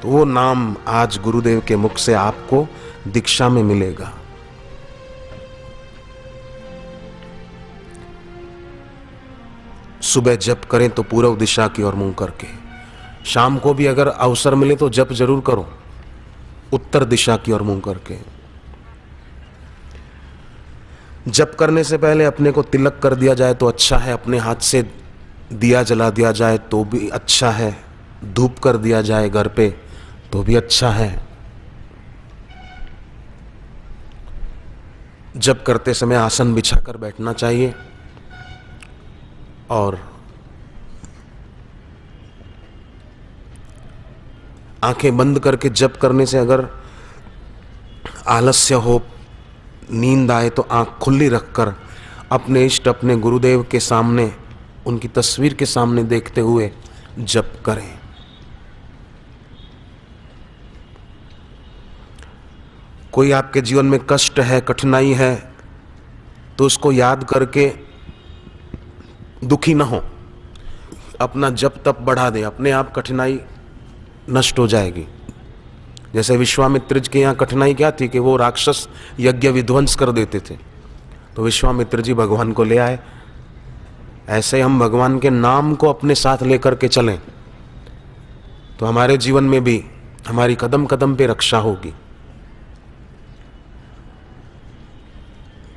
तो वो नाम आज गुरुदेव के मुख से आपको दीक्षा में मिलेगा। सुबह जप करें तो पूर्व दिशा की ओर मुंह करके, शाम को भी अगर अवसर मिले तो जप जरूर करो उत्तर दिशा की ओर मुंह करके। जप करने से पहले अपने को तिलक कर दिया जाए तो अच्छा है, अपने हाथ से दिया जला दिया जाए तो भी अच्छा है, धूप कर दिया जाए घर पे तो भी अच्छा है। जप करते समय आसन बिछाकर बैठना चाहिए और आंखें बंद करके जप करने से अगर आलस्य हो, नींद आए तो आंख खुली रखकर अपने इष्ट, अपने गुरुदेव के सामने, उनकी तस्वीर के सामने देखते हुए जप करें। कोई आपके जीवन में कष्ट है, कठिनाई है, तो उसको याद करके दुखी ना हो, अपना जप तप बढ़ा दे, अपने आप कठिनाई नष्ट हो जाएगी। जैसे विश्वामित्र जी के यहाँ कठिनाई क्या थी कि वो राक्षस यज्ञ विध्वंस कर देते थे, तो विश्वामित्र जी भगवान को ले आए। ऐसे हम भगवान के नाम को अपने साथ लेकर के चलें तो हमारे जीवन में भी हमारी कदम कदम पे रक्षा होगी,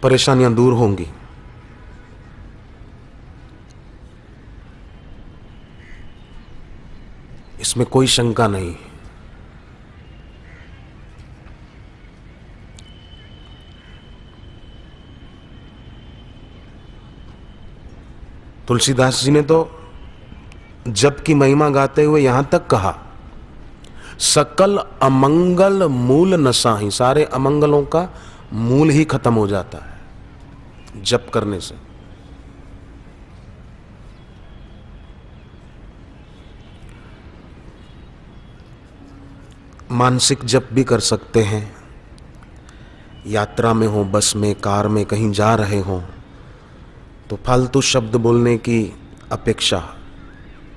परेशानियां दूर होंगी। इसमें कोई शंका नहीं। तुलसीदास जी ने तो जप की महिमा गाते हुए यहां तक कहा, सकल अमंगल मूल नसाही, सारे अमंगलों का मूल ही खत्म हो जाता है जप करने से। मानसिक जप भी कर सकते हैं, यात्रा में हो, बस में, कार में, कहीं जा रहे हो तो फालतू शब्द बोलने की अपेक्षा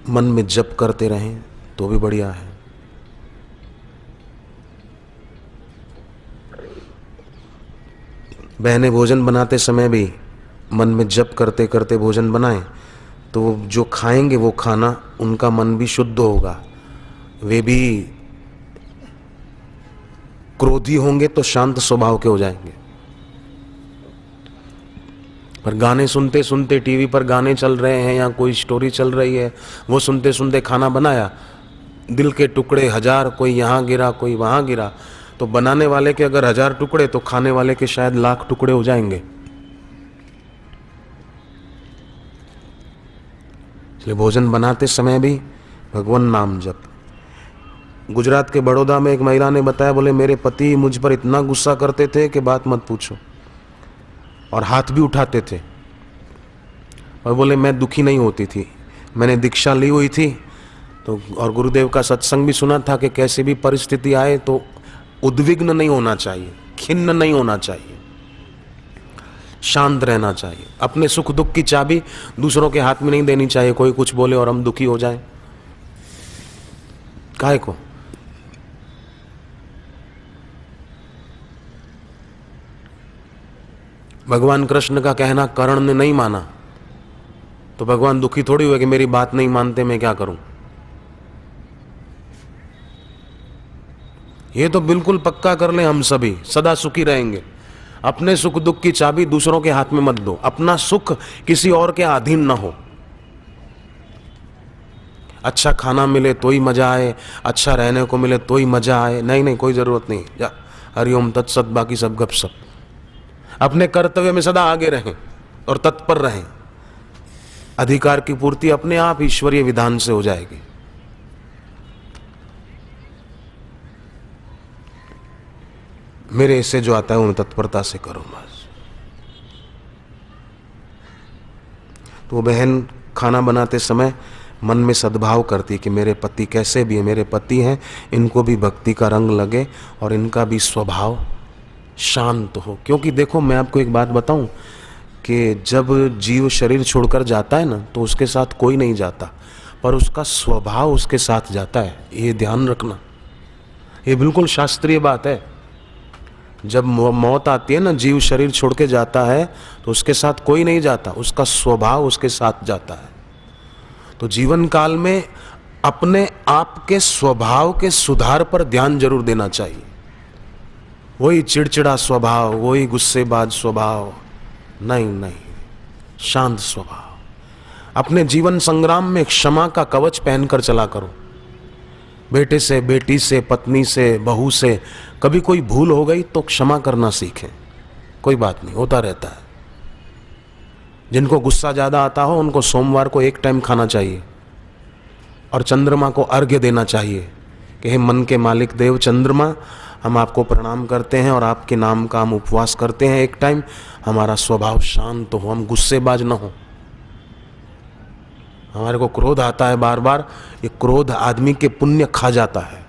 मन में जप करते रहें तो भी बढ़िया है। बहनें भोजन बनाते समय भी मन में जप करते करते भोजन बनाएं तो जो खाएंगे वो खाना, उनका मन भी शुद्ध होगा। वे भी क्रोधी होंगे तो शांत स्वभाव के हो जाएंगे। पर गाने सुनते सुनते, टीवी पर गाने चल रहे हैं या कोई स्टोरी चल रही है, वो सुनते सुनते खाना बनाया, दिल के टुकड़े हजार, कोई यहाँ गिरा कोई वहाँ गिरा, तो बनाने वाले के अगर 1000 टुकड़े तो खाने वाले के शायद 1,00,000 टुकड़े हो जाएंगे। इसलिए भोजन बनाते समय भी भगवान नाम जप। गुजरात के बड़ौदा में एक महिला ने बताया, बोले मेरे पति मुझ पर इतना गुस्सा करते थे कि बात मत पूछो, और हाथ भी उठाते थे, और बोले मैं दुखी नहीं होती थी, मैंने दीक्षा ली हुई थी तो, और गुरुदेव का सत्संग भी सुना था कि कैसी भी परिस्थिति आए तो उद्विग्न नहीं होना चाहिए, खिन्न नहीं होना चाहिए, शांत रहना चाहिए। अपने सुख दुख की चाबी दूसरों के हाथ में नहीं देनी चाहिए, कोई कुछ बोले और हम दुखी हो जाएं, काहे को। भगवान कृष्ण का कहना कर्ण ने नहीं माना तो भगवान दुखी थोड़ी हुए कि मेरी बात नहीं मानते, मैं क्या करूं। ये तो बिल्कुल पक्का कर ले, हम सभी सदा सुखी रहेंगे। अपने सुख दुख की चाबी दूसरों के हाथ में मत दो, अपना सुख किसी और के अधीन ना हो। अच्छा खाना मिले तो ही मजा आए, अच्छा रहने को मिले तो ही मजा आए, नहीं नहीं, कोई जरूरत नहीं। जा हरिओम तत्सत, बाकी सब गपशप। अपने कर्तव्य में सदा आगे रहें और तत्पर रहें, अधिकार की पूर्ति अपने आप ईश्वरीय विधान से हो जाएगी। मेरे से जो आता है उन्हें तत्परता से करो बस। तो वो बहन खाना बनाते समय मन में सद्भाव करती कि मेरे पति कैसे भी है, मेरे पति हैं, इनको भी भक्ति का रंग लगे और इनका भी स्वभाव शांत हो। क्योंकि देखो मैं आपको एक बात बताऊं कि जब जीव शरीर छोड़कर जाता है ना तो उसके साथ कोई नहीं जाता, पर उसका स्वभाव उसके साथ जाता है, ये ध्यान रखना। ये बिल्कुल शास्त्रीय बात है। जब मौत आती है ना, जीव शरीर छोड़ के जाता है तो उसके साथ कोई नहीं जाता, उसका स्वभाव उसके साथ जाता है। तो जीवन काल में अपने आप के स्वभाव के सुधार पर ध्यान जरूर देना चाहिए। वही चिड़चिड़ा स्वभाव, वही गुस्सेबाज स्वभाव नहीं, शांत स्वभाव। अपने जीवन संग्राम में क्षमा का कवच पहनकर चला करो। बेटे से, बेटी से, पत्नी से, बहू से कभी कोई भूल हो गई तो क्षमा करना सीखें। कोई बात नहीं, होता रहता है। जिनको गुस्सा ज्यादा आता हो उनको सोमवार को एक टाइम खाना चाहिए और चंद्रमा को अर्घ्य देना चाहिए कि हे मन के मालिक देव चंद्रमा, हम आपको प्रणाम करते हैं और आपके नाम का हम उपवास करते हैं एक टाइम, हमारा स्वभाव शांत हो, हम गुस्सेबाज न हो। हमारे को क्रोध आता है बार बार, ये क्रोध आदमी के पुण्य खा जाता है।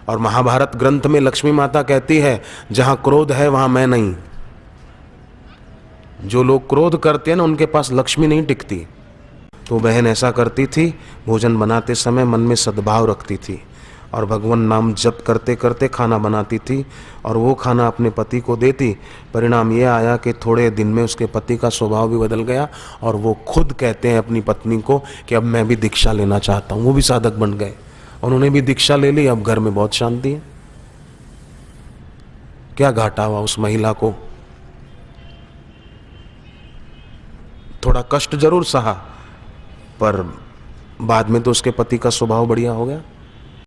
और महाभारत ग्रंथ में लक्ष्मी माता कहती है, जहां क्रोध है वहां मैं नहीं। जो लोग क्रोध करते हैं ना, उनके पास लक्ष्मी नहीं टिकती। तो बहन ऐसा करती थी, भोजन बनाते समय मन में सद्भाव रखती थी और भगवान नाम जप करते करते खाना बनाती थी और वो खाना अपने पति को देती। परिणाम ये आया कि थोड़े दिन में उसके पति का स्वभाव भी बदल गया और वो खुद कहते हैं अपनी पत्नी को कि अब मैं भी दीक्षा लेना चाहता हूँ। वो भी साधक बन गए, उन्होंने भी दीक्षा ले ली, अब घर में बहुत शांति है। क्या घाटा हुआ उस महिला को? थोड़ा कष्ट जरूर सहा, पर बाद में तो उसके पति का स्वभाव बढ़िया हो गया।